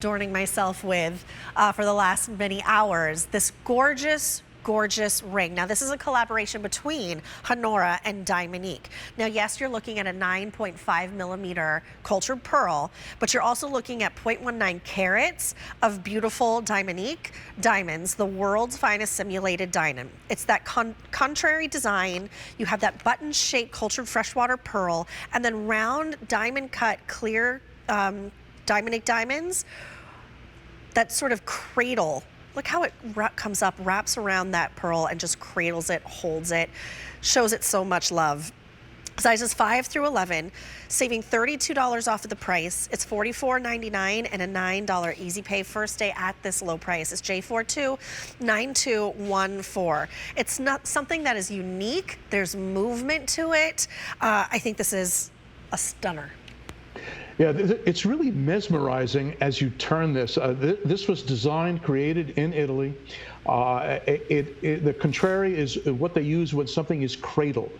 adorning myself with for the last many hours. This gorgeous ring. Now this is a collaboration between Honora and Diamonique. Now yes, you're looking at a 9.5 millimeter cultured pearl, but you're also looking at 0.19 carats of beautiful Diamonique diamonds, the world's finest simulated diamond. It's that contrary design. You have that button shaped cultured freshwater pearl and then round diamond cut clear Diamonique diamonds that sort of cradle. Look how it comes up, wraps around that pearl and just cradles it, holds it, shows it so much love. Sizes 5 through 11, saving $32 off of the price. It's $44.99 and a $9 easy pay first day at this low price. It's J429214. It's not something that is unique. There's movement to it. I think this is a stunner. Yeah, it's really mesmerizing as you turn this. This was designed, created in Italy. The Contrarie is what they use when something is cradled.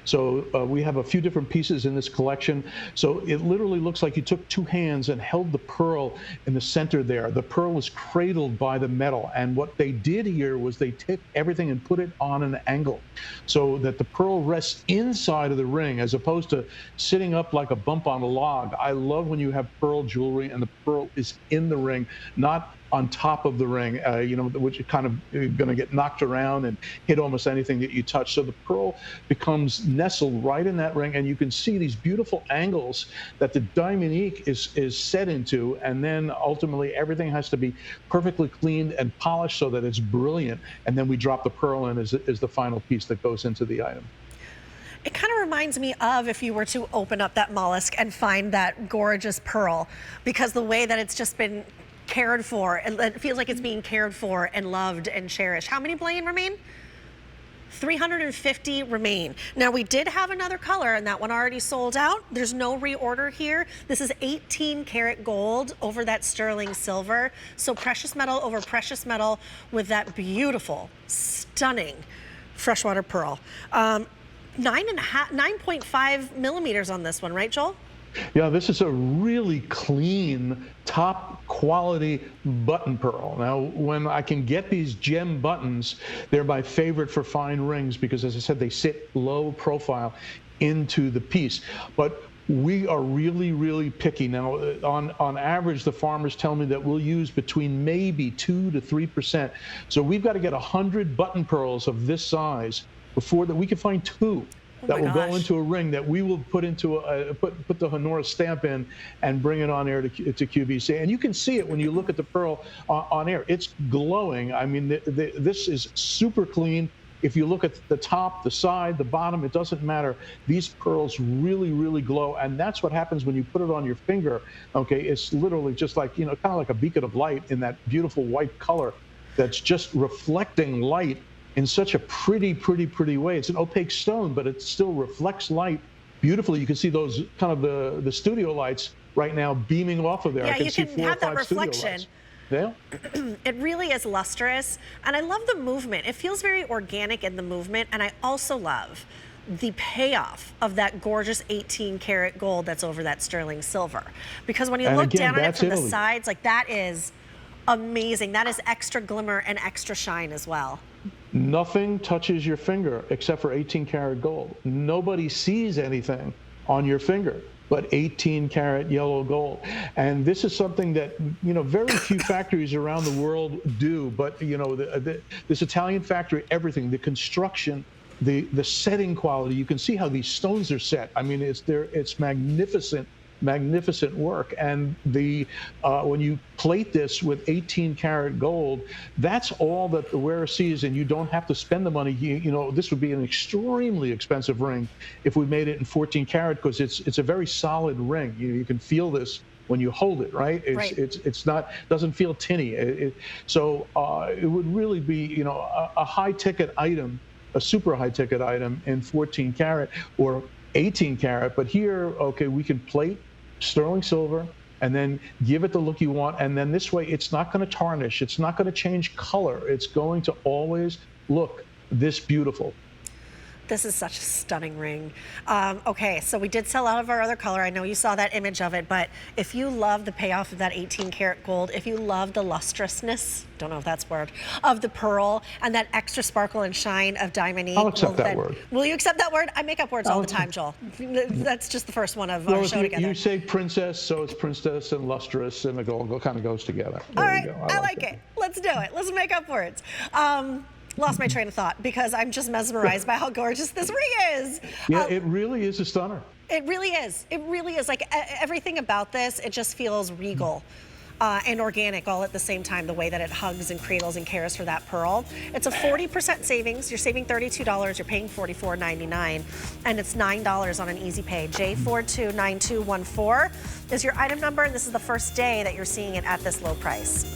So we have a few different pieces in this collection. So it literally looks like you took two hands and held the pearl in the center there. The pearl is cradled by the metal. And what they did here was they took everything and put it on an angle so that the pearl rests inside of the ring as opposed to sitting up like a bump on a log. I love when you have pearl jewelry and the pearl is in the ring, not on top of the ring, which is kind of going to get knocked around and hit almost anything that you touch. So the pearl becomes nestled right in that ring, and you can see these beautiful angles that the Diamonique is set into, and then ultimately everything has to be perfectly cleaned and polished so that it's brilliant, and then we drop the pearl in as the final piece that goes into the item. It kind of reminds me of if you were to open up that mollusk and find that gorgeous pearl, because the way that it's just been cared for, it feels like it's being cared for and loved and cherished. How many Blaine remain? 350 remain. Now we did have another color and that one already sold out. There's no reorder here. This is 18 karat gold over that sterling silver. So precious metal over precious metal with that beautiful, stunning freshwater pearl. 9.5 millimeters on this one, right, Joel? Yeah, this is a really clean, top quality button pearl. Now, when I can get these gem buttons, they're my favorite for fine rings because, as I said, they sit low profile into the piece. But we are really, really picky. Now, on average, the farmers tell me that we'll use between maybe 2 to 3%. So we've got to get 100 button pearls of this size before that we can find two that will go into a ring that we will put into put the Honora stamp in and bring it on air to QVC. And you can see it when you look at the pearl on air. It's glowing. I mean, this is super clean. If you look at the top, the side, the bottom, it doesn't matter. These pearls really, really glow. And that's what happens when you put it on your finger. Okay, it's literally just like, kind of like a beacon of light in that beautiful white color that's just reflecting light in such a pretty way. It's an opaque stone, but it still reflects light beautifully. You can see those kind of the studio lights right now beaming off of there. Yeah, I can see you can have that reflection. Yeah. It really is lustrous, and I love the movement. It feels very organic in the movement, and I also love the payoff of that gorgeous 18 karat gold that's over that sterling silver. Because when you look down at it from the sides, like that is amazing. That is extra glimmer and extra shine as well. Nothing touches your finger except for 18 karat gold. Nobody sees anything on your finger but 18 karat yellow gold. And this is something that, very few factories around the world do. But, this Italian factory, everything, the construction, the setting quality, you can see how these stones are set. I mean, it's magnificent work. And when you plate this with 18 karat gold, that's all that the wearer sees, and you don't have to spend the money. This would be an extremely expensive ring if we made it in 14 karat, because it's a very solid ring. You can feel this when you hold it, right? It's not, doesn't feel tinny. So it would really be, a high ticket item, a super high ticket item in 14 karat or 18 karat. But here, okay, we can plate sterling silver and then give it the look you want. And then this way, it's not going to tarnish. It's not going to change color. It's going to always look this beautiful. This is such a stunning ring. Okay, so we did sell out of our other color. I know you saw that image of it, but if you love the payoff of that 18 karat gold, if you love the lustrousness, don't know if that's a word, of the pearl and that extra sparkle and shine of Diamonique. I'll accept that word. Will you accept that word? I make up words all the time, Joel. That's just the first one of our show together. You say princess, so it's princess and lustrous, and the gold kind of goes together. All right, I like it. Let's do it. Let's make up words. Lost my train of thought because I'm just mesmerized by how gorgeous this ring is. Yeah, it really is a stunner. It really is. It really is. Like everything about this, it just feels regal and organic all at the same time, the way that it hugs and cradles and cares for that pearl. It's a 40% savings. You're saving $32. You're paying $44.99. And it's $9 on an easy pay. J429214 is your item number, and this is the first day that you're seeing it at this low price.